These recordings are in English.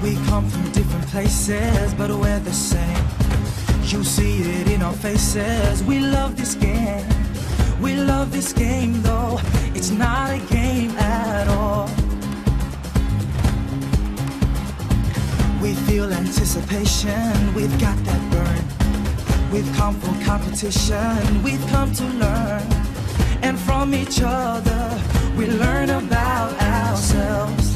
We come from different places, but we're the same. You see it in our faces. We love this game. We love this game, though it's not a game at all. We feel anticipation. We've got that burn. We've come for competition. We've come to learn. And from each other, we learn about ourselves.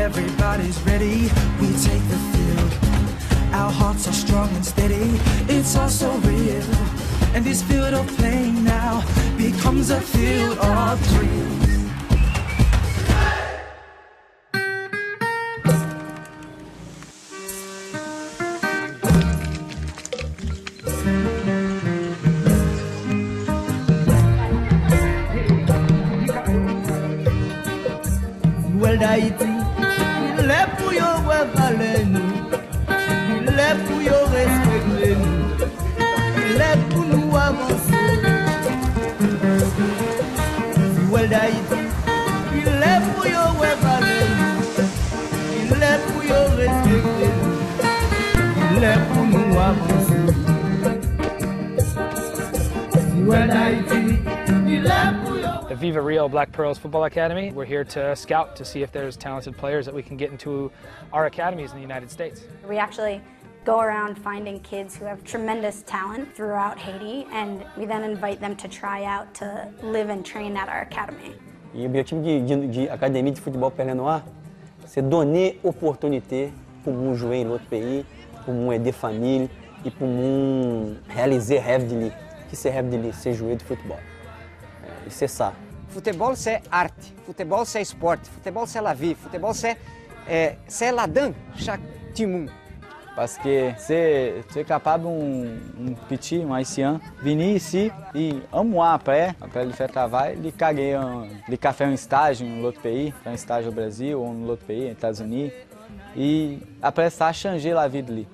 Everybody's ready, we take the field. Our hearts are strong and steady, it's all so real. And this field of play now becomes a field of dreams. Well, Haiti. Il est pour yo valer nous, il est pour yo respecter nous, il est pour nous avancer. Well, Haiti, il est pour yo valer nous, il est pour yo respecter nous, il est pour nous avancer. Well, Haiti, il est pour yo. The Viva Rio Black Pearls Football Academy. We're here to scout to see if there's talented players that we can get into our academies in the United States. We actually go around finding kids who have tremendous talent throughout Haiti, and we then invite them to try out to live and train at our academy. E l'objectif de Académie de futebol Perles Noires, c'est donner opportunité pour nous jouer dans l'autre pays, pour nous aider famille et pour nous réaliser rêve de lui, que c'est rêve de lui, c'est jouer de football. Et c'est ça. Futebol c'est arte, futebol c'est sport, futebol c'est la vie, futebol c'est la danse chaque monde. Parce que c'est capable petit, haïtien, venir ici et après ele faire travail, ele caguer, ele faire un stage em outro pays, faire un stage au Brasil ou em outro pays, nos Estados Unidos, e après ça changer la vie dele.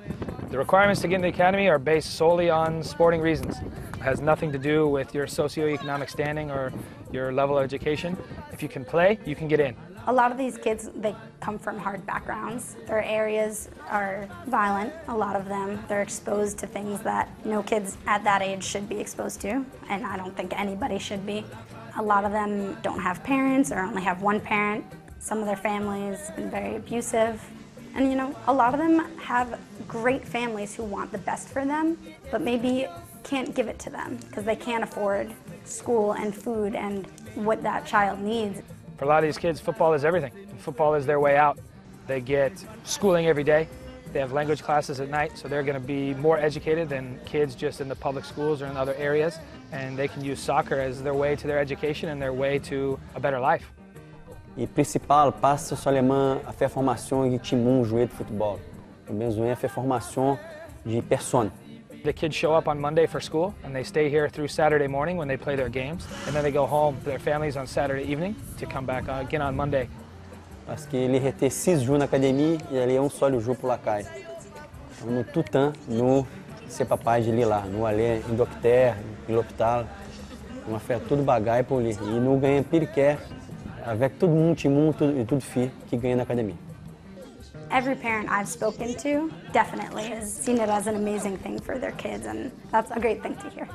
The requirements to get in the academy are based solely on sporting reasons. It has nothing to do with your socioeconomic standing or your level of education. If you can play, you can get in. A lot of these kids, they come from hard backgrounds. Their areas are violent, a lot of them. They're exposed to things that no kids at that age should be exposed to, and I don't think anybody should be. A lot of them don't have parents or only have one parent. Some of their families have been very abusive. And you know, a lot of them have great families who want the best for them, but maybe can't give it to them because they can't afford school and food and what that child needs. For a lot of these kids, football is everything. Football is their way out. They get schooling every day. They have language classes at night, so they're going to be more educated than kids just in the public schools or in other areas. And they can use soccer as their way to their education and their way to a better life. E principal, passe seulement a faire formation de timon jouer de futebol. O besoin é faire formation de personne. The kids show up on Monday for school and they stay here through Saturday morning when they play their games, and then they go home to their families on Saturday evening to come back again on Monday. Parce que ele reter 6 jours na académie e ali é só jour pour la caille. Então, no tout temps, nous c'est papa de ir lá, nous aller em docteur, em l'hôpital, nous faire tudo bagaille pour lui. E nous ganhar piriquet avec tout le monde, et toute fille qui gagne na académie. Every parent I've spoken to definitely has seen it as an amazing thing for their kids, and that's a great thing to hear.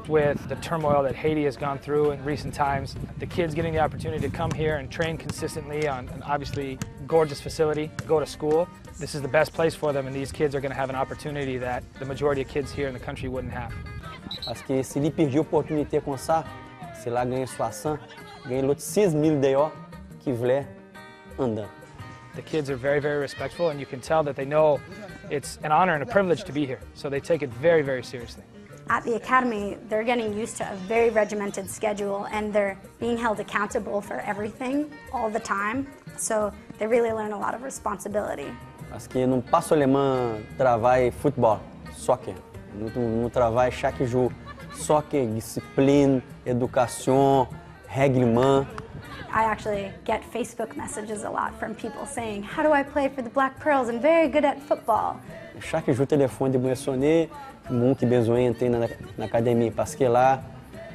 With the turmoil that Haiti has gone through in recent times, the kids getting the opportunity to come here and train consistently on an obviously gorgeous facility, go to school, this is the best place for them, and these kids are going to have an opportunity that the majority of kids here in the country wouldn't have. Parce que se ele perder a oportunidade com ça, se lá ganha 60, ganha outros 6.000 dehors qui voulaient andar. The kids are very, very respectful, and you can tell that they know it's an honor and a privilege to be here, so they take it very, very seriously. At the academy, they're getting used to a very regimented schedule, and they're being held accountable for everything all the time, so they really learn a lot of responsibility. Parce que não passo alemão travail futebol, soccer. Não travail chaque jour, soccer, discipline, educação, règlement. I actually get Facebook messages a lot from people saying, how do I play for the Black Pearls? I'm very good at football. Chaque jour, telefone de moi sonner, mon qui besoin entrer na académie parce que lá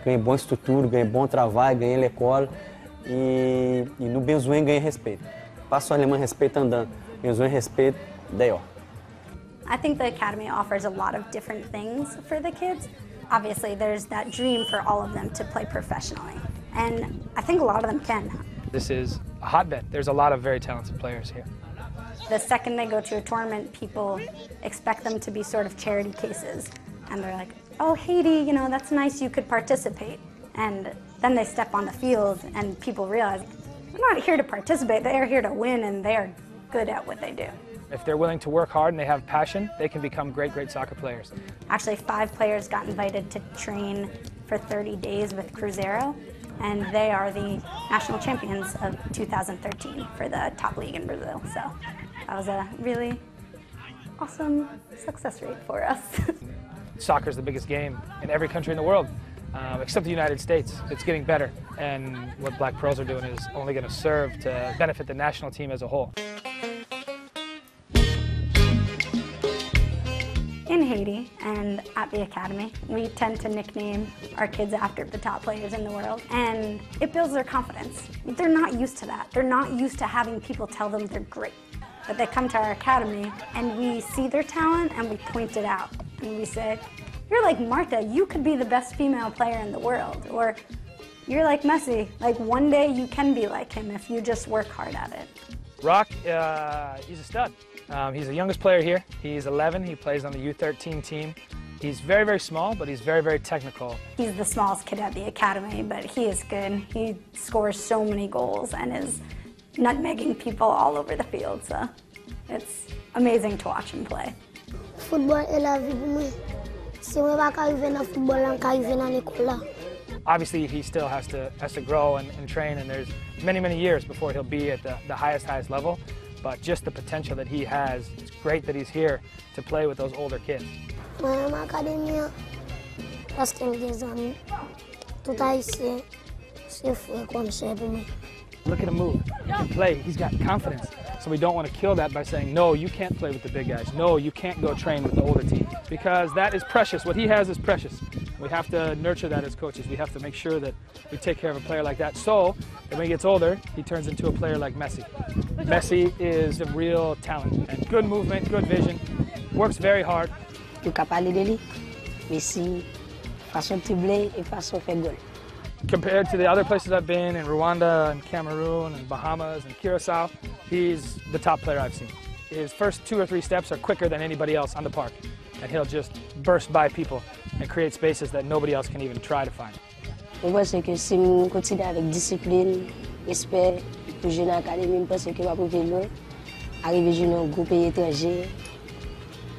ganha boa estrutura, ganha bom trabalho, ganha l'école e no besoin ganha respeito. Passo alemão respeito andando, besoin respeito daí. I think the Academy offers a lot of different things for the kids. Obviously, there's that dream for all of them to play professionally, and I think a lot of them can. This is a hotbed. There's a lot of very talented players here. The second they go to a tournament, people expect them to be sort of charity cases. And they're like, oh, Haiti, you know, that's nice, you could participate. And then they step on the field and people realize they're not here to participate, they are here to win and they are good at what they do. If they're willing to work hard and they have passion, they can become great, great soccer players. Actually, 5 players got invited to train for 30 days with Cruzeiro, and they are the national champions of 2013 for the top league in Brazil. So that was a really awesome success rate for us. Soccer is the biggest game in every country in the world, except the United States. It's getting better, and what Black Pearls are doing is only going to serve to benefit the national team as a whole. In Haiti and at the Academy, we tend to nickname our kids after the top players in the world, and it builds their confidence. They're not used to that. They're not used to having people tell them they're great. But they come to our Academy and we see their talent and we point it out. And we say, you're like Marta, you could be the best female player in the world. Or you're like Messi, like one day you can be like him if you just work hard at it. Rock, he's a stud. He's the youngest player here. He's 11, he plays on the U13 team. He's very, very small, but he's very, very technical. He's the smallest kid at the Academy, but he is good. He scores so many goals and is nutmegging people all over the field, so it's amazing to watch him play. Football est la vie pour moi. Si on va arriver dans football, on va arriver dans l'école. Obviously, he still has to grow and train, and there's many, many years before he'll be at the highest level. But just the potential that he has, it's great that he's here to play with those older kids. Dans l'académie, parce que mes amis, tout haïtien, c'est frère comme ça pour moi. Look at him move. He can play. He's got confidence. So we don't want to kill that by saying, no, you can't play with the big guys. No, you can't go train with the older team. Because that is precious. What he has is precious. We have to nurture that as coaches. We have to make sure that we take care of a player like that so that when he gets older, he turns into a player like Messi. Messi is a real talent. And good movement, good vision, works very hard. Tu peux parler de lui, Messi, façon de dribbler et façon de faire goal. Compared to the other places I've been, in Rwanda and Cameroon and Bahamas and Curacao, he's the top player I've seen. His first 2 or 3 steps are quicker than anybody else on the park, and he'll just burst by people and create spaces that nobody else can even try to find. Je pense que si on continue avec discipline, respect, pour jouer dans l'académie, je pense que je vais pouvoir loin, arriver à jouer dans un groupe étranger,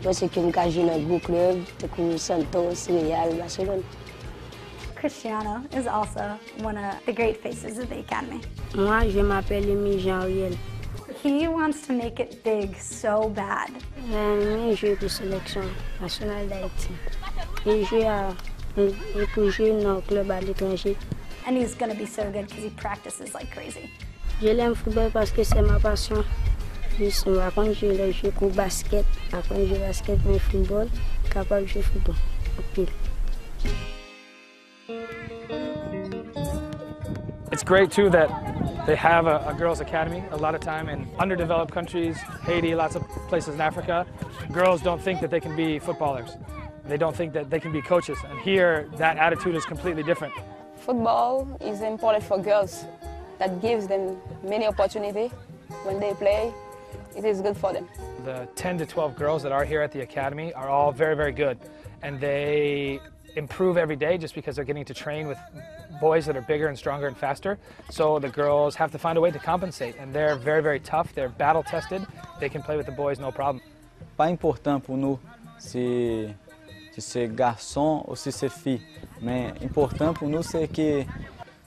je pense que je vais jouer dans un gros club, comme Santos, Real, Barcelone. Cristiano is also one of the great faces of the Academy. Moi, je m'appelle Jean-Ariel. He wants to make it big so bad. Je joue pour la sélection nationale d'Haïti. Je joue dans le club à l'étranger. And he's going to be so good because he practices like crazy. Je l'aime football parce que c'est ma passion. Quand je joue au basket, quand je joue basket, mais football, capable de jouer football. It's great too that they have a girls' academy. A lot of time in underdeveloped countries, Haiti, lots of places in Africa, girls don't think that they can be footballers. They don't think that they can be coaches. And here, that attitude is completely different. Football is important for girls. That gives them many opportunities when they play. It is good for them. The 10 to 12 girls that are here at the Academy are all very, very good. And they improve every day just because they're getting to train with boys that are bigger and stronger and faster. So the girls have to find a way to compensate. And they're very, very tough. They're battle tested. They can play with the boys no problem. Pas important pour nous si c'est garçon ou si c'est fille. Mais important pour nous c'est que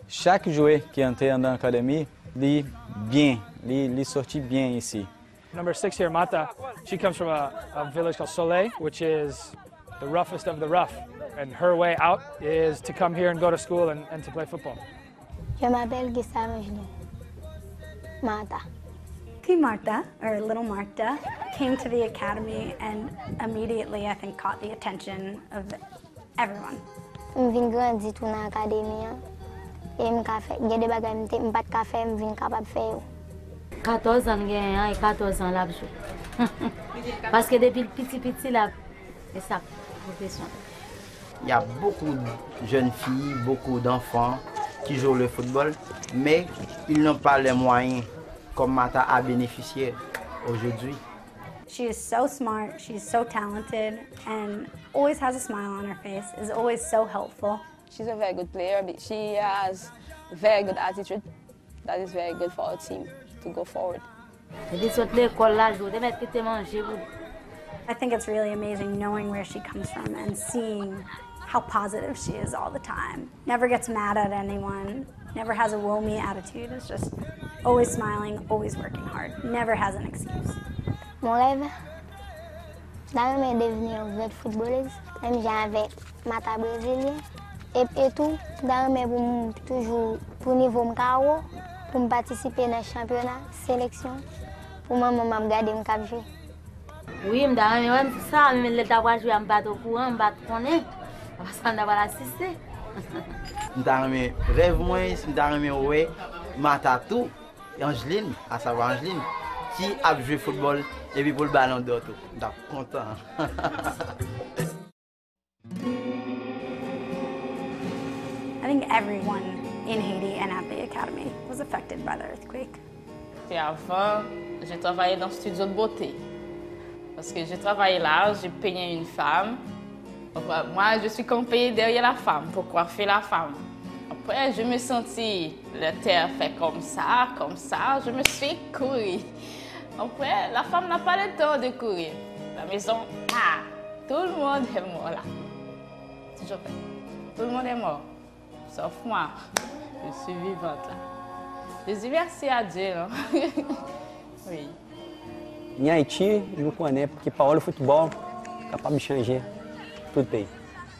chaque joueur qui entre dans l'académie lit bien, lit sortit bien ici. Number 6 here, Mata, she comes from a village called Soleil, which is the roughest of the rough. And her way out is to come here and go to school and to play football. Je m'appelle Gustave Angelin. Marta. Marta, or Little Marta, came to the Academy and immediately, I think, caught the attention of everyone. Je viens grandir tout dans l'Académie et il y a des bagages que je ne peux pas faire, je viens capable de faire. 14 ans et 14 ans là parce que depuis petit là c'est ça profession. Il y a beaucoup de jeunes filles, beaucoup d'enfants qui jouent le football, mais ils n'ont pas les moyens comme Marta a bénéficié aujourd'hui. She is so smart, she's so talented, and always has a smile on her face, is always so helpful. She's a very good player, but she has very good attitude. That is very good for our team to go forward. I think it's really amazing knowing where she comes from and seeing how positive she is all the time. Never gets mad at anyone, never has a woe-me attitude. It's just always smiling, always working hard, never has an excuse. Mon rêve, c'est de devenir une vraie footballeuse, même avec Marta brésilienne. Et tout, pour toujours pour niveau m'cao, pour participer dans le championnat, sélection, pour moi me garder me cap jouer. Oui, même ça, même le d'avoir joué en bateau au courant, en bateau connaît, parce qu'on d'avoir assisté. Dans mes rêves moi, dans mes ouais, Marta tout, Angeline, à savoir Angeline, qui a joué football et puis pour le ballon d'or tout. Donc content. I think everyone in Haiti and at the Academy was affected by the earthquake. Et avant, j'ai travaillé dans le studio de beauté. Parce que j'ai travaillé là, j'ai payé une femme. Moi, je suis comme payée derrière la femme, pour coiffer la femme. Après, je me sentis, la terre fait comme ça, je me suis courir. Après, la femme n'a pas le temps de courir. La maison, tout le monde est mort là. Toujours fait. Tout le monde est mort. Sauf moi, je suis vivante là. Je dis merci à Dieu, non? Oui. Em Haïti, je connais porque para o futebol é capaz de changer tout le pays.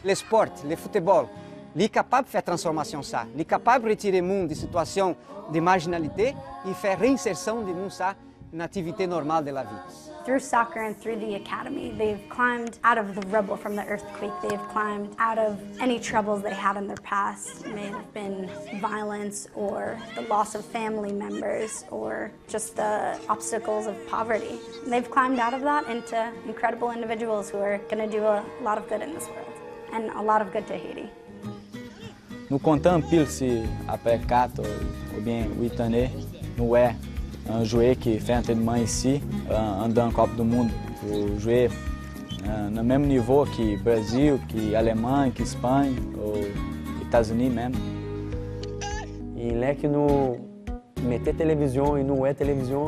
Le sport, le football, il est capable de faire transformation ça. Il est capable de retirer le monde de situation de marginalité et faire réinsertion de monde ça dans l'activité normale de la vie. Through soccer and through the Academy, they've climbed out of the rubble from the earthquake. They've climbed out of any troubles they had in their past. It may have been violence or the loss of family members or just the obstacles of poverty. They've climbed out of that into incredible individuals who are going to do a lot of good in this world and a lot of good to Haiti. Nous comptons pile si après 4 ou bien 8 années, nous é un joueur qui fait entraînement ici, dans la Coupe du Monde, pour jouer no mesmo nível que Brasil, que Alemanha, que Espanha, ou États-Unis mesmo. E lá que no meter televisão e não é televisão,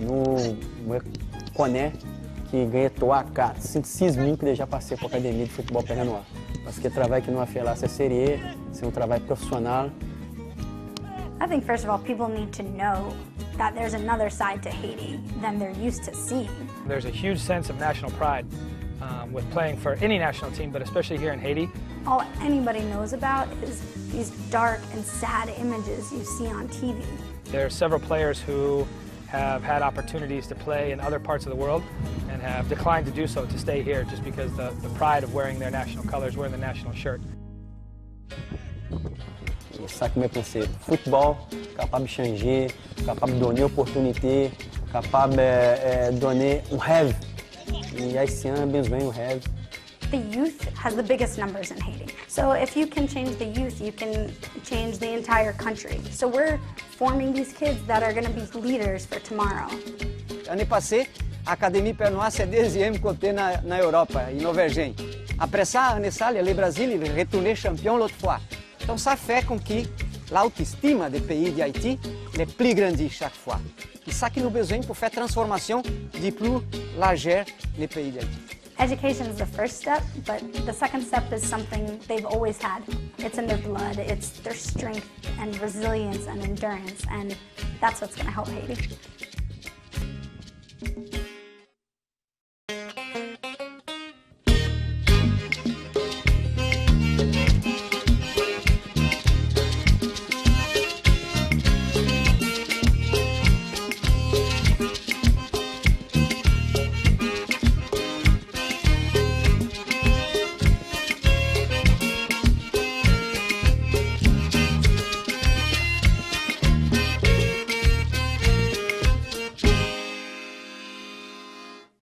não é coné que ganha toaca, 6 mil que já passei para a Académie de futebol Perles Noires. Parce que o trabalho que nós fazemos lá é sério, é trabalho profissional. I think, first of all, people need to know that there's another side to Haiti than they're used to seeing. There's a huge sense of national pride with playing for any national team, but especially here in Haiti. All anybody knows about is these dark and sad images you see on TV. There are several players who have had opportunities to play in other parts of the world and have declined to do so, to stay here, just because the pride of wearing their national colors, wearing the national shirt. Ça que je pensais, football, capable de changer, capable de donner opportunité, capable de donner rêve. E haïtien a besoin de rêve. The youth has the biggest numbers in Haiti. So if you can change the youth, you can change the entire country. So we're forming these kids that are going to be leaders for tomorrow. L'année passée, l'Académie Perles Noires c'est deuxième côté na Europe, em Norvégien. Après ça, l'année passée, le Brésil est retourné champion l'autre fois. Donc ça fait com que l'autestima des pays d'Haïti est plus grande chaque fois. Et ça que nous avons besoin pour faire transformation de plus largeur les pays d'Haïti. Education is the first step, but the second step is something they've always had. It's in their blood, it's their strength and resilience and endurance, and that's what's going to help Haiti.